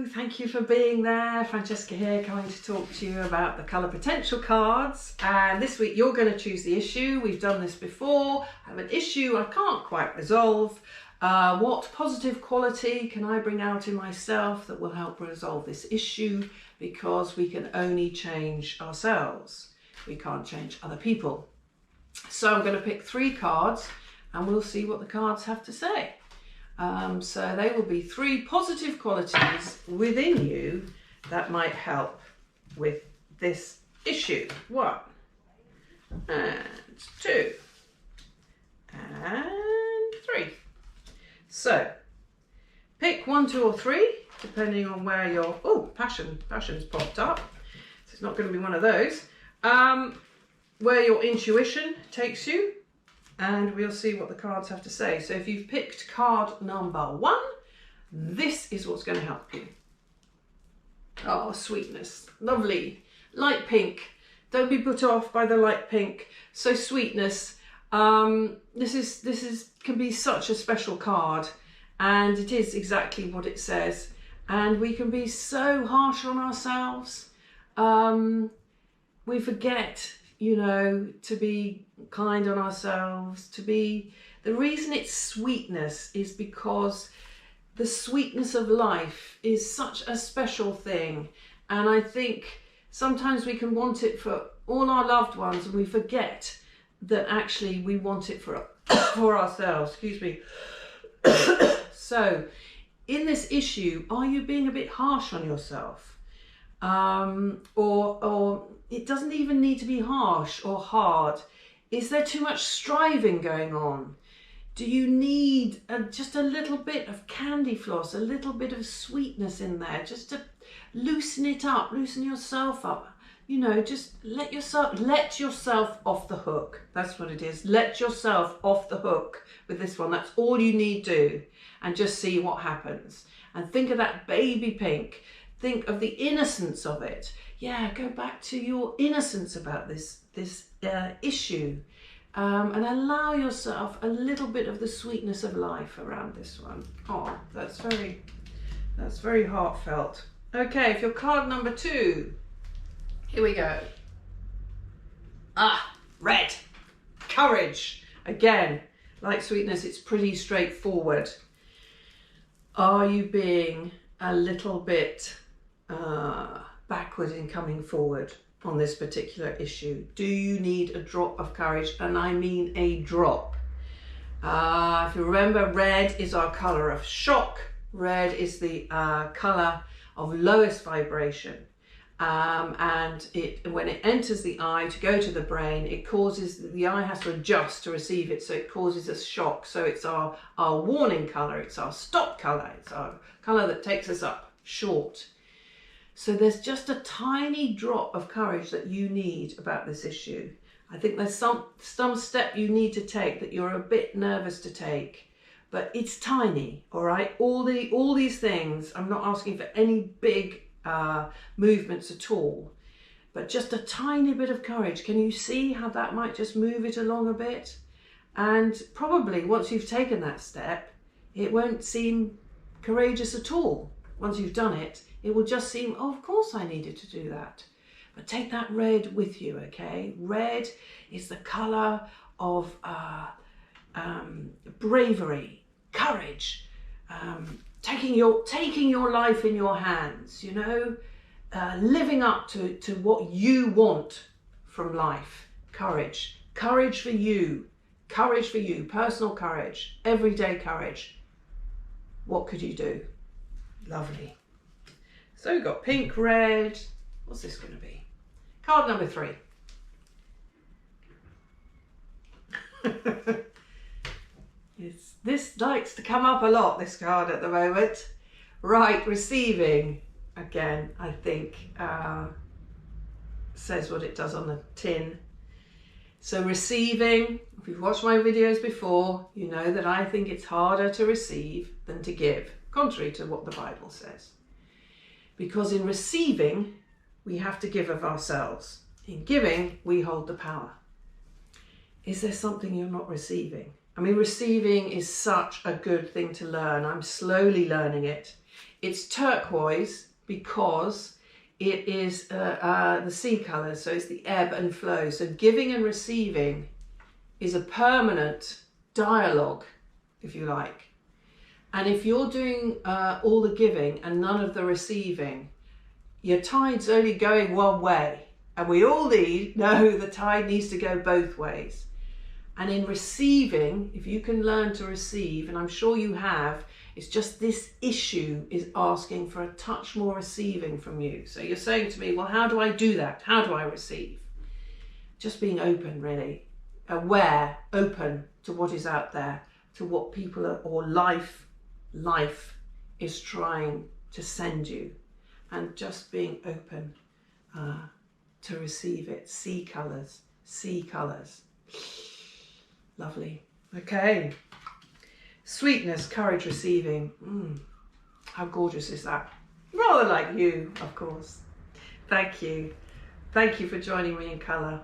Hello, thank you for being there. Francesca here, coming to talk to you about the colour potential cards. And this week you're going to choose the issue. We've done this before. I have an issue I can't quite resolve. What positive quality can I bring out in myself that will help resolve this issue? Because we can only change ourselves. We can't change other people. So I'm going to pick 3 cards and we'll see what the cards have to say. So they will be 3 positive qualities within you that might help with this issue. 1 and 2 and 3. So pick 1, 2 or 3 depending on where your passion's popped up. So it's not going to be one of those. Where your intuition takes you. And we'll see what the cards have to say. So if you've picked card number 1, this is what's going to help you. Oh, sweetness. Lovely. Light pink. Don't be put off by the light pink. So sweetness. This can be such a special card. And it is exactly what it says. And we can be so harsh on ourselves. We forget, you know, to be kind on ourselves, the reason it's sweetness is because the sweetness of life is such a special thing. And I think sometimes we can want it for all our loved ones and we forget that actually we want it for ourselves, excuse me. So in this issue, are you being a bit harsh on yourself? Or it doesn't even need to be harsh or hard. Is there too much striving going on? Do you need just a little bit of candy floss, a little bit of sweetness in there, just to loosen it up, loosen yourself up? You know, just let yourself off the hook. That's what it is. Let yourself off the hook with this one. That's all you need to do, and just see what happens. And think of that baby pink. Think of the innocence of it. Yeah, go back to your innocence about this issue, and allow yourself a little bit of the sweetness of life around this one. Oh, that's very heartfelt. Okay, for your card number 2, here we go. Red. Courage. Again, like sweetness, it's pretty straightforward. Are you being a little bit backward in coming forward on this particular issue? Do you need a drop of courage? And I mean a drop. If you remember, red is our colour of shock. Red is the colour of lowest vibration. And when it enters the eye to go to the brain, it causes, the eye has to adjust to receive it, so it causes a shock. So it's our warning colour, it's our stop colour, it's our colour that takes us up short. So there's just a tiny drop of courage that you need about this issue. I think there's some step you need to take that you're a bit nervous to take, but it's tiny, all right? All these things, I'm not asking for any big movements at all, but just a tiny bit of courage. Can you see how that might just move it along a bit? And probably once you've taken that step, it won't seem courageous at all. Once you've done it, it will just seem, oh, of course I needed to do that. But take that red with you, okay? Red is the colour of bravery, courage, taking your life in your hands, you know, living up to what you want from life. Courage for you, personal courage, everyday courage. What could you do? Lovely. So we've got pink, red. What's this going to be? Card number 3. This likes to come up a lot, this card at the moment. Right, receiving. Again, I think says what it does on the tin. So receiving, if you've watched my videos before, you know that I think it's harder to receive than to give, contrary to what the Bible says. Because in receiving, we have to give of ourselves. In giving, we hold the power. Is there something you're not receiving? I mean, receiving is such a good thing to learn. I'm slowly learning it. It's turquoise because it is the sea colours, so it's the ebb and flow. So giving and receiving is a permanent dialogue, if you like. And if you're doing all the giving and none of the receiving, your tide's only going one way. And we all know the tide needs to go both ways. And in receiving, if you can learn to receive, and I'm sure you have, it's just this issue is asking for a touch more receiving from you. So you're saying to me, well, how do I do that? How do I receive? Just being open, really. Aware, open to what is out there, to what people are, or life is trying to send you. And just being open to receive it. See colours, see colours. Lovely. Okay. Sweetness, courage, receiving. How gorgeous is that? Rather like you, of course. Thank you. Thank you for joining me in colour.